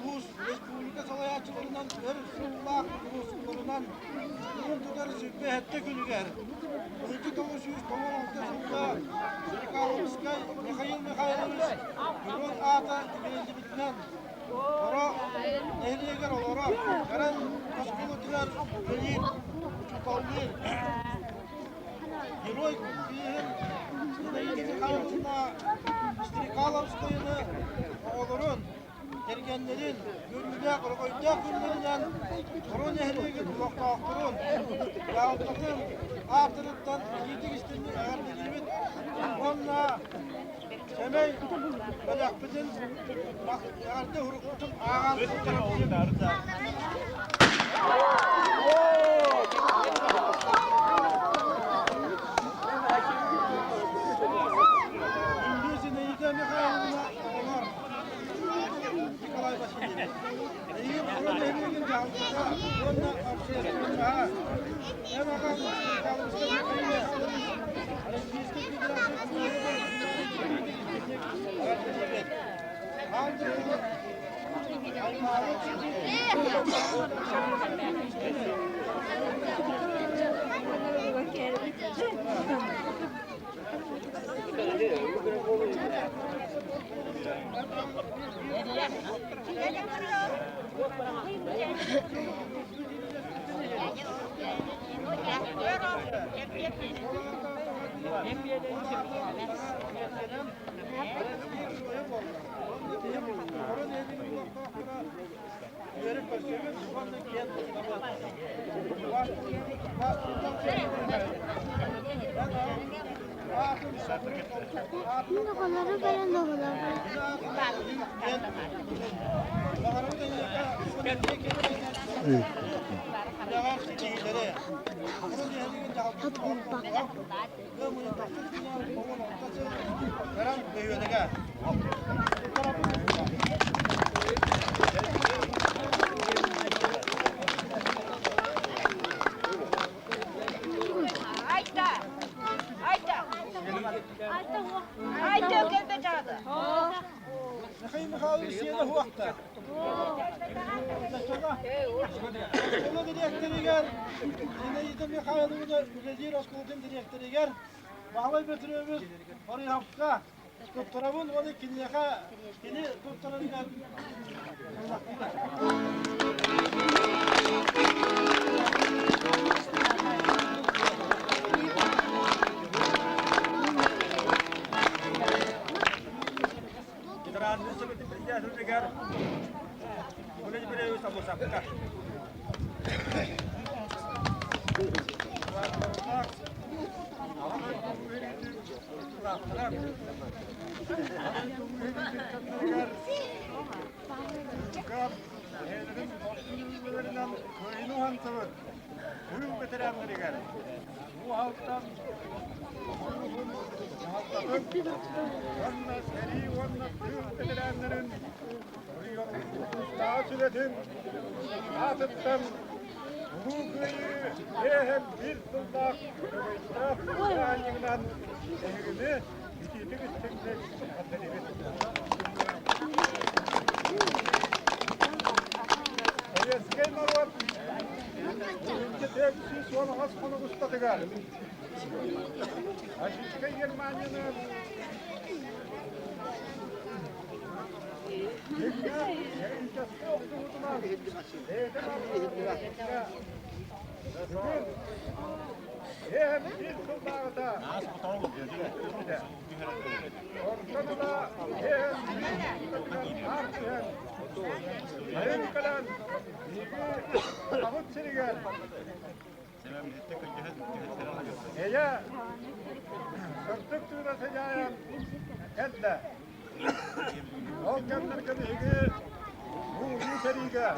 Ulus Respublika salayatçılarından Ersullah Ulusunlarından Uluntuları Zübbe Hette Gülüger 1996 Sırıkalımızga Mikhail Mikhailovich Gülün Ata birinci bitiren Ora Ehliyeger olara Karan Koskulutular Bölüyün Çutallığı Heroy Bihin Yine Mikhailovna Sırıkalımızga'yını oğlurun ergenlerin gönüllü koyacak günlerinden torun ehliyeger kulakta akturun yağıtlatın artırıptan yiğitik istimli ağırlıcılıbet onunla Semey Belakbidin yağırdı hurukutun ağan kurtarıp Nokaları veren nokalar. Ayta geldi çağdı. Mikhail Mikhailovich siyede huakta. Ola direktörüger, yine yedim Mikhailovich Üleci Roskov'un direktörüger. Bağlay götürüyoruz, oraya hafta. Doktorabın onu kinliyaka, yine doktorlarıyla. Bu halktan daha süretin atıptan bu köyü hem bir sıldak etrafından şehrini bitirdik istekler Eskey Marvat birinci tepsi son has konu ustadıgar Aşıçka Germanya'nın hem bir sıldarda ortada hem bir sıldarda Hayır kalan. Ahmet seni gel. Ella, sırtık tüyüne secayan. Kelle. O kendini kadehigi. Bu seriga.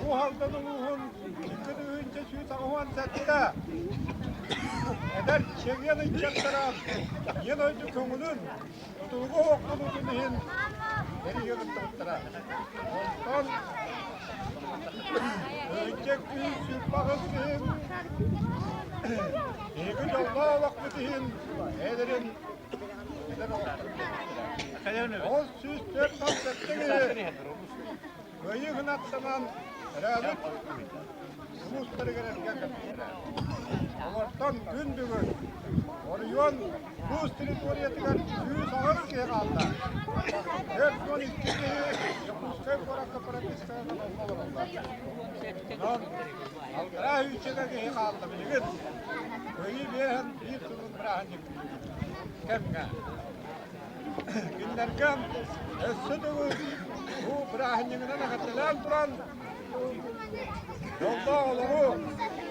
Bu haldanın ruhun. Çıkkıdı önce şu sağıvan settira. Eder çegiyanın çattıran. Yıl önce konulun. Tuğu okulu dünühin. Beni yığıntırdıra. Ondan önce kuyun sürpağız dihin. Egi yolda vakti dihin. Ederin. O süsler tanıttı gibi. Köyü hınatlanan Radık Ulusları gereken kapitler. Onlardan gün bugün Oriyon Rus teritoriyetinden 100 ağır kiye kaldı. 412 Yapışkay Korakka Parakistan'dan olmalı onlar. Non, Alkara Hüçe'de kiye kaldı bilgin. Köyü beğen bir turun bırakın yıkıldı. Kemge. Günlerken Össüdüğü bu bırakın yıkılana katılan duran yolda oğlu,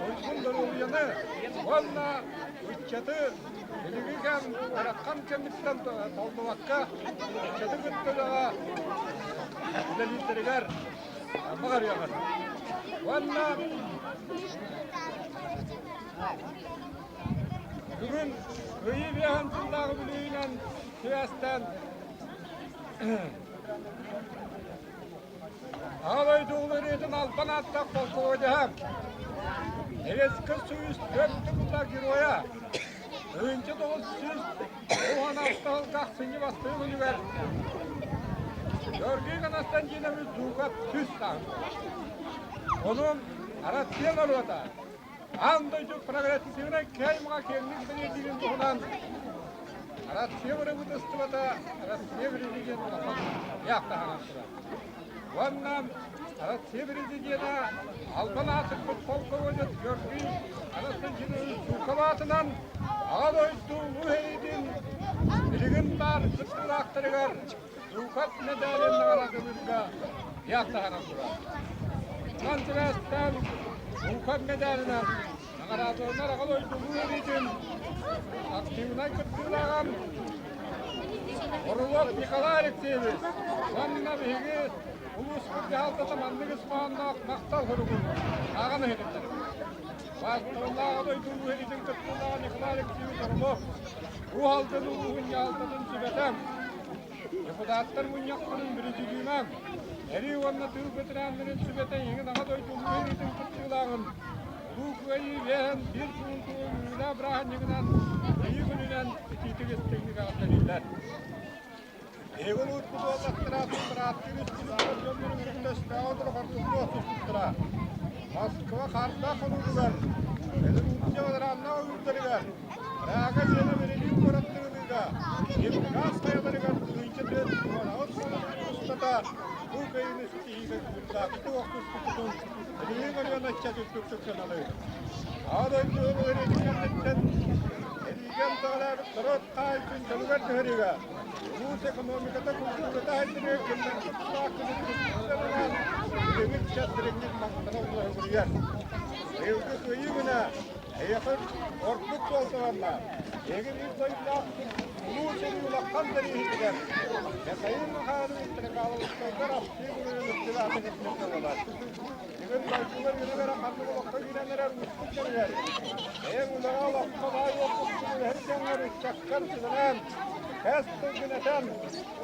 uykundur uyanı, valla uçadı, bilgigen bırakkan kemikten doldu vakka, uçadı güttü dağa, bilelitleriger, mağar yakın. Valla, bugün köyü bir hansındağı bilüğüyle tüyesten, ağabey doğuları edin alpan attak kol koyacağım. Eveski suyuz döktü bunlar giroya. Önce de o süz, o an haftalık aksını bastığı bunu ver. Görgüyü kanastan cinemiz dukat süz lan. Onun arattiyen orada. Andaycı progresifine kaymağa kendini belirdiğin doğulan. Arattiye böyle bu dıstımada, arattiye belirdiğin doğulan. Yaptı hanasıra. Vannan Arasya Belediye'de Alpan Atık Futbol Kovaca Görgü Arasıncı'nın Sukavatından Ağdoydu Muheyidin Bilgin Bar Kıttırı Aktarıgar Sukat Medalyanın Arakımızda Yahtağına Kura. Kantılas'tan Sukat Medalyana Ağaradığına Ağdoydu Muheyidin Aktivine Kıttırı'dan Orulok Nikolayev Teviz Vanna Bihigi Ulus bir halta zamanlı kısmağında maktal hurugun ağanı hedefler. Bastırıllağı da yürü hedefin kıtlığa Nikolayev Teviz Orulok bu haltanın ruhun yaltadın sübetem. Deputatlar munyakların birisi düğmem. Eri vanna tüy götürenlerin sübeten yeni daha da yürü hedefin kıtlığın bu köyü veren bir suntuğun müla bırakan yığınan iyi gününden ititik ettiğini kağıtlarıylar. Eğer utkudu Allah'tır atın bıraktığın üstünü koruyorların ürünleşme ağdır kartuzlu otuzluktıra. Moskva kartla konudular. Elim utkuyalar anla uyurdular. Raga sene vereliğin korattığınıga. Emgaz kayalarıgar duyunca dön. Ağız konuduğun ustada. Bu köyün üstüyle kürdaktı okuz kutudun. Eliğin arıyorsun açacak üstüktük kanalı. Ağdayın doğru öğretmenlikten. Eligen dağlar kırot kaykın çalıver tüheriga. Bu ekonomikada kulturda haydırıyor kendinden tutsağı kılıçlarından demir çatırıklık maktana ulaşıyor. Evde köyümüne yakın ortluk olsalarla egin izlayıp bu seni ulakkan derihidir. Sayın Hanım istikalıklar apti bunun istilatını etmekte olar. Egin başlılar yürü veren kanlı ulakka girenler uçtuk geliyor. Egin ulağa ulakka daha yok tuttuğu her canları çakkar sıvınan Heston güneten,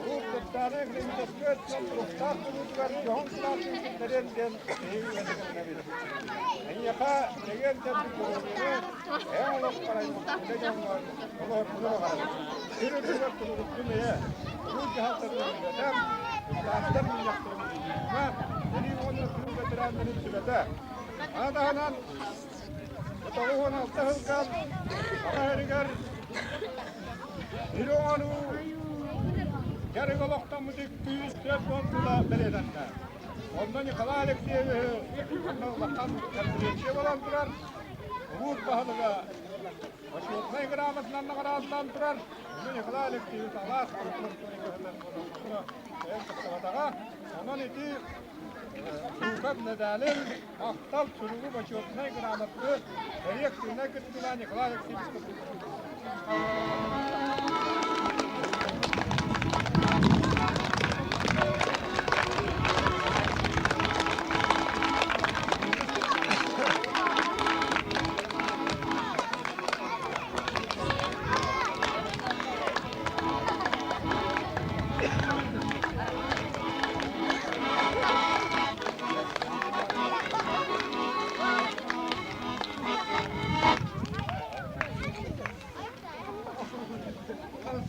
ruh tutarı eklemide göçmen ruhtar bulutlar yoğun kılarsın kimlerinden iyi yönetilebilir. En yakaegen tepki kurulunu, en alıp parayı mutlaka var, olur bunu var. Sürü tüver kurulunu neye, bu cihatları yöneten, tutarlar minyaktırını yiyeceğime, beni onu sürü götürenlerin sürede. Adahanan, Tavuğun altı hılkan, ana heriger, bir onu yarı kolaktan mı diktiği söz oldular beledende. Ondan yıkalaylık diye ondan bakan kalbiyetçi olan durar. Uğur pahalıga Başörtmey gıramatından qarazdan turar. Bu yıkıla elektiği sağlas. Onun iti hukukat nedalin aktal türüğü başörtmey gıramatlı eriyek türüne gittilen yıkıla elektiği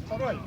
Saray.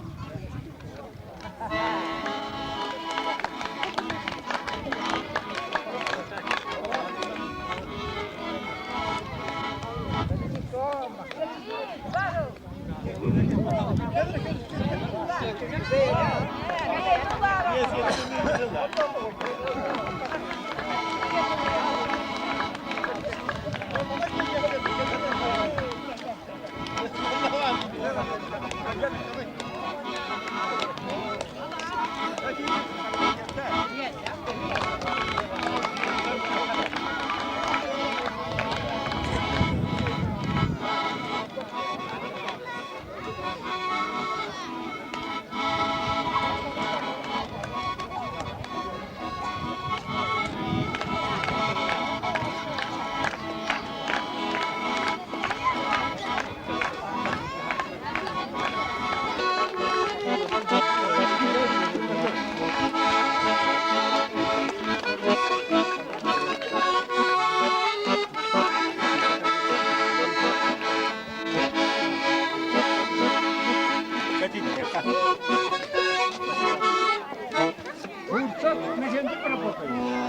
Kursa meşende propotayım.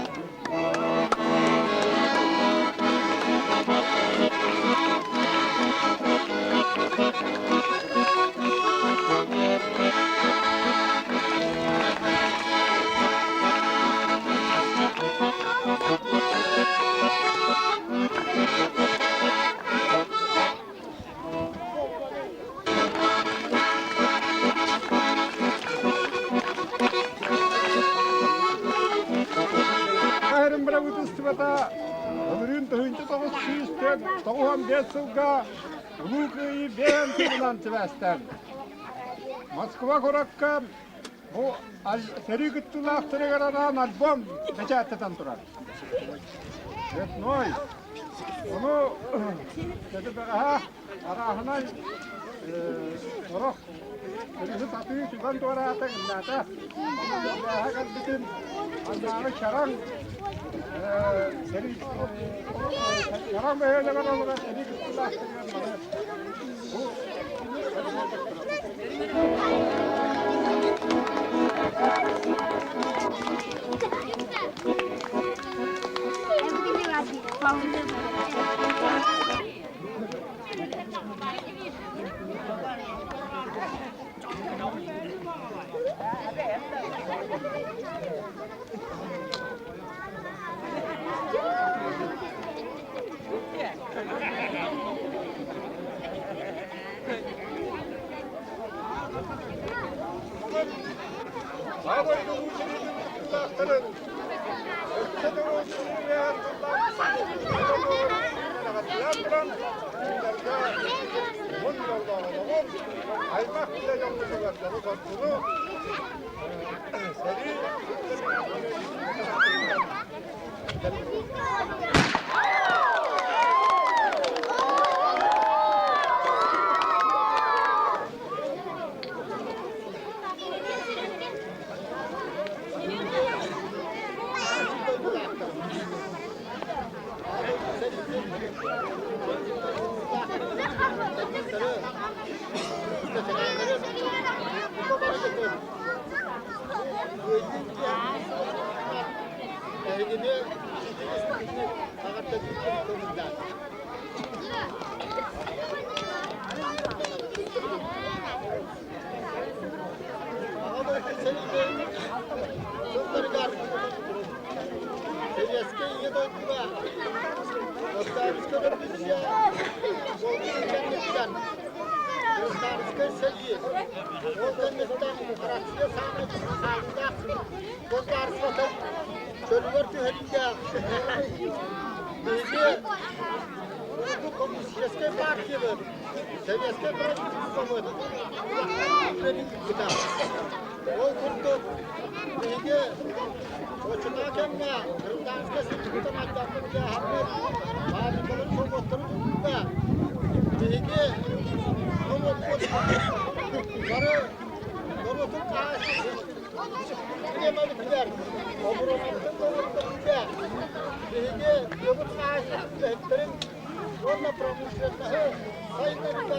Ayrım bırak üstüvata ömrün tühünce toğuz süyüstek toğuhan besılga Uluğu'yu ben tüğünan tüvestem. Moskva korakka bu seri gıttılı aktırı garadan albom beçattatan turar. Evet, noy. Onu dedi bağa arahına orok. Birisi satıyı çıkan tuğra ata gillata. Bağa kalbitin anları şaran seri şaran böyle garadan seri gıttılı aktırı bu Aymak bile yoktu var. Bunu seri Seviyesine iyi doydular. Dostlarımız görüntüsü. Bolluğun kendisinden. Dostlarımız sevgi. Bolluğumuzdan Fransızca sağlıkta. Dostlarımız vatan. Çölüver tüheliyle. Bizi bu komünistleşke partiyeler. Seviyesine bırakmışlar. Kulaklarının kitap. O kurdu. Bizi Oçunakemle, Kırımdanska Sıçık'tan Adaklı'nda Ahmet, Harikaların Sobotları'nda, Bilgi, Sarı, Dorot'un ağaçlısı, Bilemelikiler, Oburomat'ın Dorot'ları'nda, Bilgi, Yobut ağaçlısı, Heplerin, Onunla Pramuşları'nda, Sayınları'nda,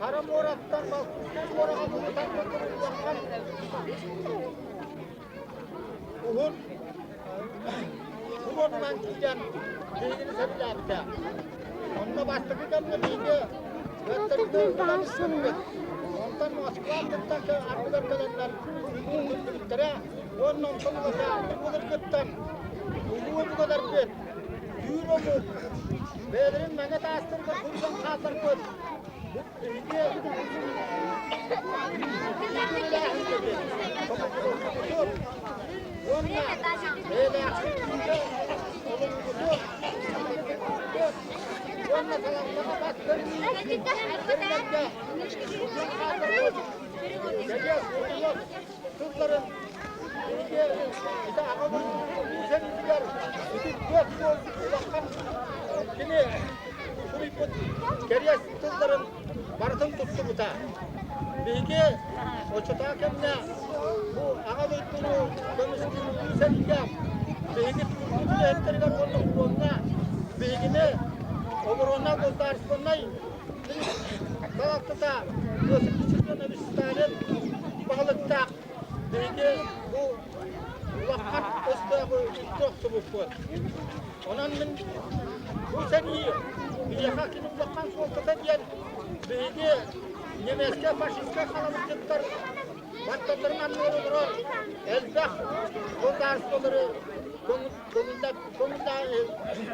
Haram orattan balkısız orağa bunu takmakları yapar. Uğur'dan giden bilgini sebebi yaptı. Onunla bastığı kanını bilgi Daha sonra. ondan Moskva'dan da arkadan gelenler Türklere onun sonunda bu gittan bu kadar bir euro mu Bedrin mene taastırga kurban hatır koy Kızların kızların baratın tuttu bu da. Bilgi o çotakemle bu ağa duyduğunu dönüştüğünü seninle bilgi tuttuğunu ettirgen onun onunla bilgini omuruna kurtarsınlar. Kalakta da gözü çıktığını bir Stalin balıkta bilgi bu vakit üstü çok çabuk var. Onun bu seni bir yakakinin bakan soltada diyen bilgi Nemeske faşistke kalamışlıklar Battaların anları durur. Elbek kurtarsınları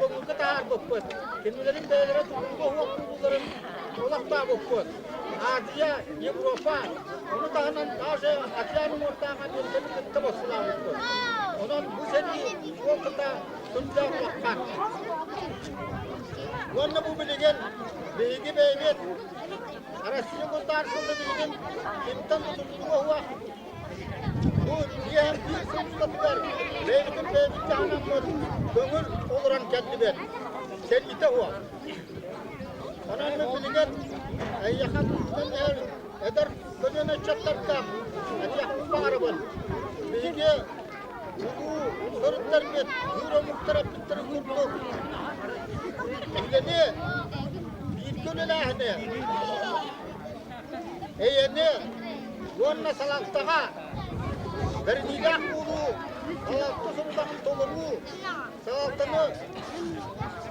Konumda dağır bokput. Kendilerin beylere tutuğu hukukuların olakta bokput. Aziya, Avrupa, onu dağınan dağışı Asya'nın ortağı bir kıtta basılan bokput. Onun bu seni ortada tümden bakar. Onunla bu bilgen bilgi beybet Arasını kurtarsındı bilgin kimden tutulduğu huwa. Bu diyen bir sınıftadılar. Beybet'in beybet'te anamlar döngür oluran kendi ben. Sen ite huwa. Onunla bilgen yakatından eder könüne çatlarkam. Yakın bağırabın. Bilgi bu sorunlar met. Euro muhtarap bitleri kurdu. Bilgini bir gönülahine. Eyni, yonna salaktağa, bernilak ulu, salakta sorudan toluru, salaktanı,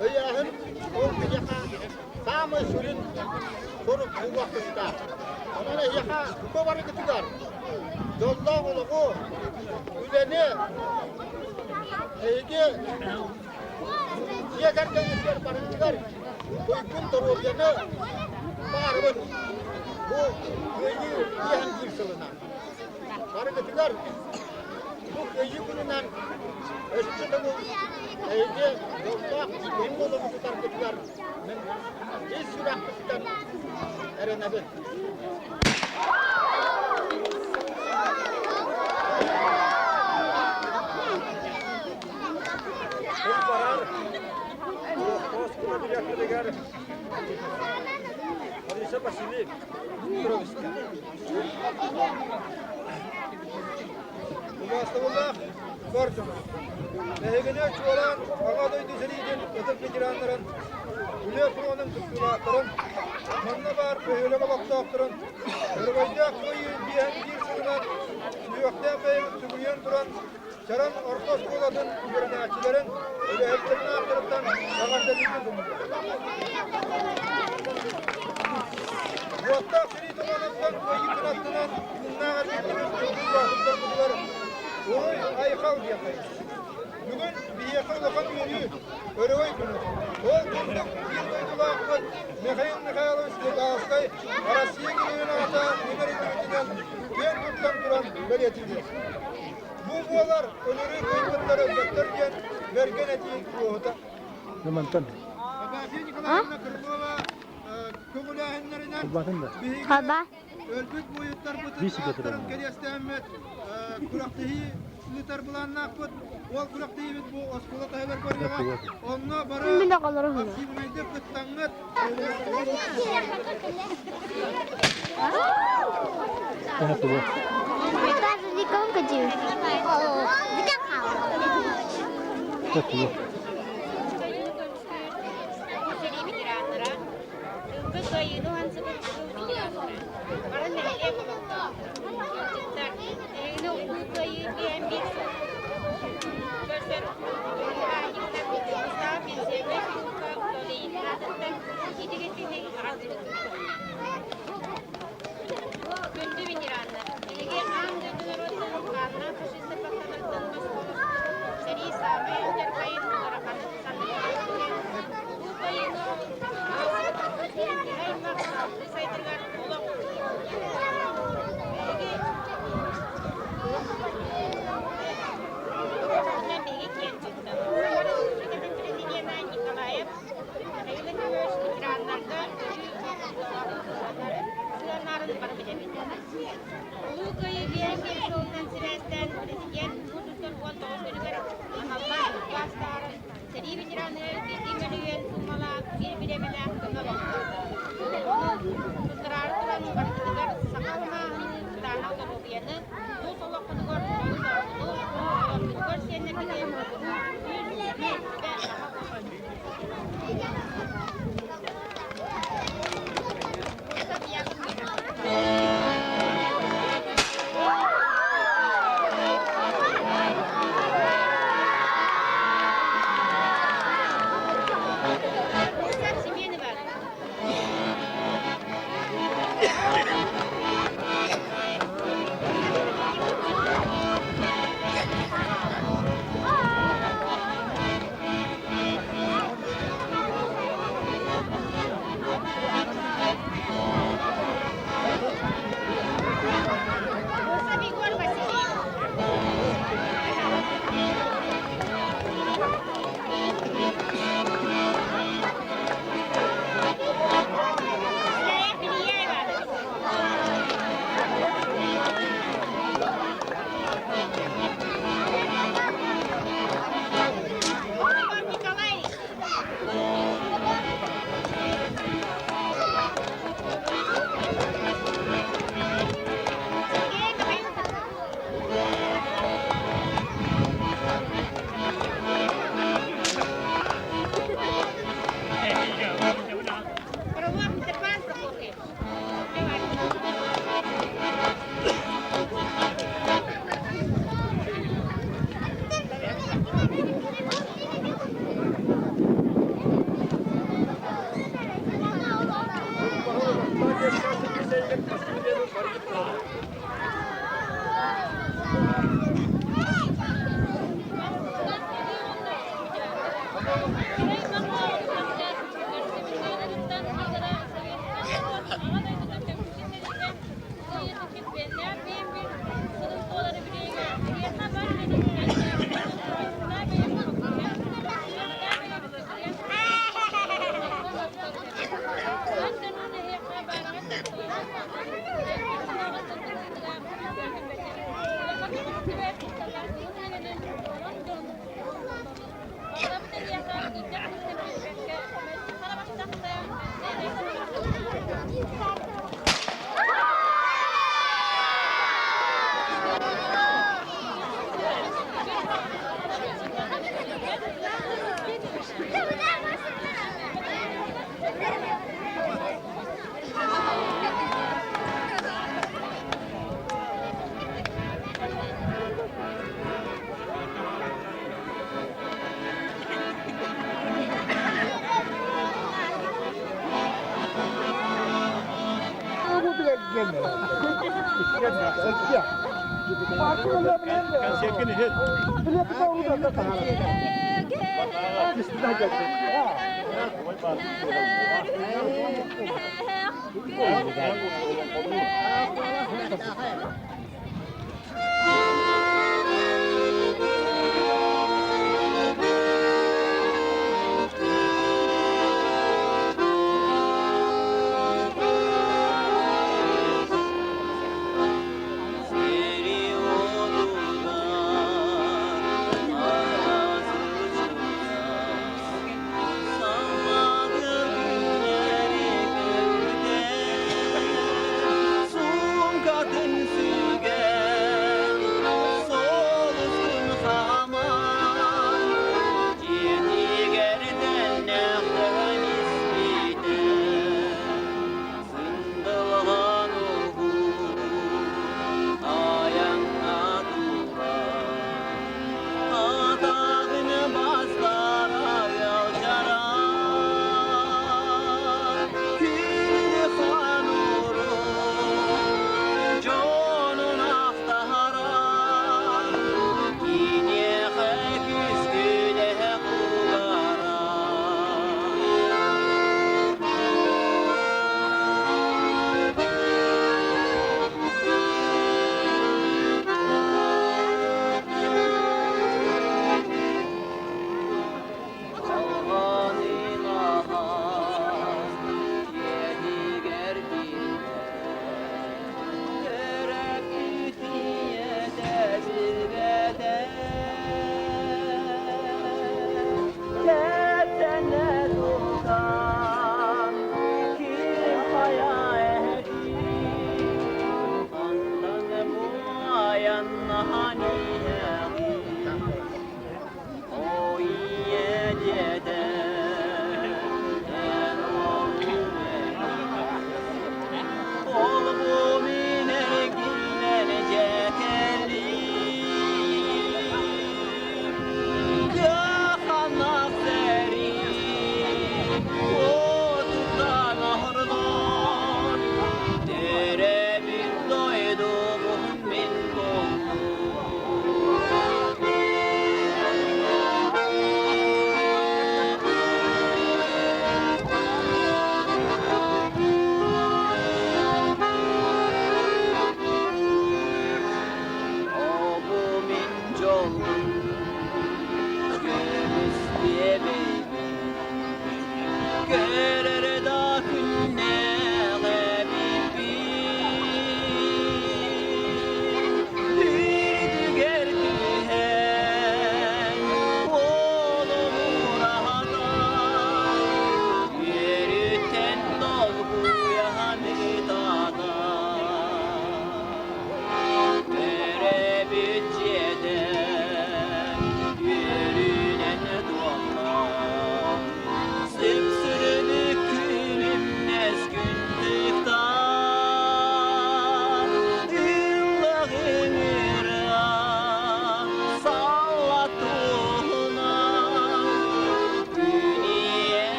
öyahin, o yaka, tamı sürün, sorup bu vakitte. Ona yaka, bu var gittiler. Yolda oluğu, üleni, eygi, yegerken ister barıntılar, uykun torulyanı, bağırın. Bu köyü yiyen bir sılına. Karıkıtılar bu köyü bulunan ölçüde bu evde yolda benim oğlumu tutar kıtılar. Hiç sürak kıtılar erenebi. Bu parar Moskova bir yakıda gel. Isso é para cima. Bastığında gördüm. Ehegine çoğalan ağa doydu seriden ötüp bitiranların Üle kuronun tuttuğunakların Manna var öyle balaktaktırın Örbayda koyu diyen bir sığınan Niyokta bayırı tübüyen duran Çaran orkos koladın Gürünatçilerin öyle heplerini aktarıptan Yamarda bilgi bulundu. Bu hatta seri dolanıptan koyu kırattıran Bunlar bildiğimiz tübül vakıftan kutuları Oy ayıkav diyakayız. Bugün bir yakın bakan yönü, örüvey günü. Ol kunduk bir duyduğu Mikhail Mikhailovich Dağıskay, Arasiye gireyen ağaca Ömer hükümetinden gen tuttan duran belirtildi. Bu boğalar öneri kıymetleri özetlerken vergen etiğin kuğuda. Abasi Nikolayevna Kırkova, Kogulahenlerinden Baba. Ölbük boyutlar bu tırklarım keriyeste Ahmet, Kuraktehi Lüter bulannak bu ol kuraktehi bu oskula tahlar koruyaga onna bara Bir de kalırım. Asibnayda kıttangat Ben de dikkat kecil. Dikkat kal.